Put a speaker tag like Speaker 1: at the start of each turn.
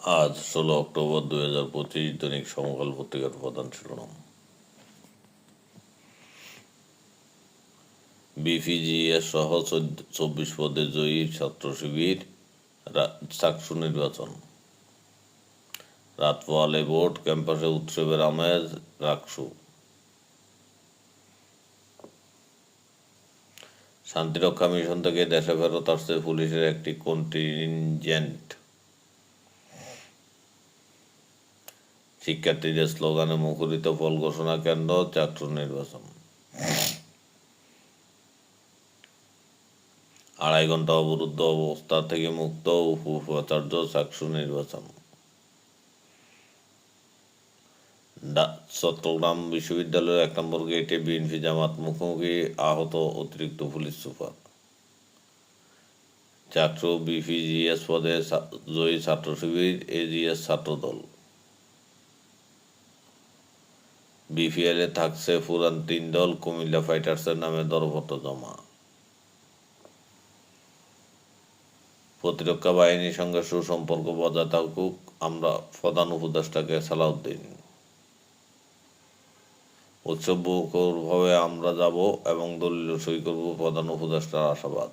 Speaker 1: আজ 16 অক্টোবর 2025, দৈনিক সমকাল পত্রিকার প্রধান শিরোনাম। বিপিজিএস সহ 24 পদে জয়ী ছাত্র শিবির, চাকসু নির্বাচন। রাত পোহালে ভোট, ক্যাম্পাসে উৎসবের আমেজ, রাকসু। শান্তিরক্ষা মিশন থেকে দেশে ফেরত আসছে পুলিশের একটি কন্টিনজেন্ট। শিক্ষার্থীদের স্লোগানে মুখরিত ফল ঘোষণা কেন্দ্র, চাকসু নির্বাচন। 2.5 ঘন্টা অবরুদ্ধ অবস্থা থেকে মুক্ত উপাচার্য, চাকসু নির্বাচন। চট্টগ্রাম বিশ্ববিদ্যালয়ের 1 নম্বর গেটে বিএনপি জামাত মুখোমুখি, আহত অতিরিক্ত পুলিশ সুপার। চাকসু বিপিজিএস পদে জয়ী ছাত্র শিবির, এজিএস ছাত্রদল। বিপিএলে থাকছে পুরান 3 দল, কুমিল্লা ফাইটার্সের নামে দরপত্র জমা। প্রতিরক্ষা বাহিনীর সঙ্গে সুসম্পর্ক বজায় থাকুক, আমরা প্রধান উপদেষ্টাকে সালাউদ্দিন। উৎসবমুখরভাবে আমরা যাব এবং দলিল সই করব, প্রধান উপদেষ্টার আশাবাদ।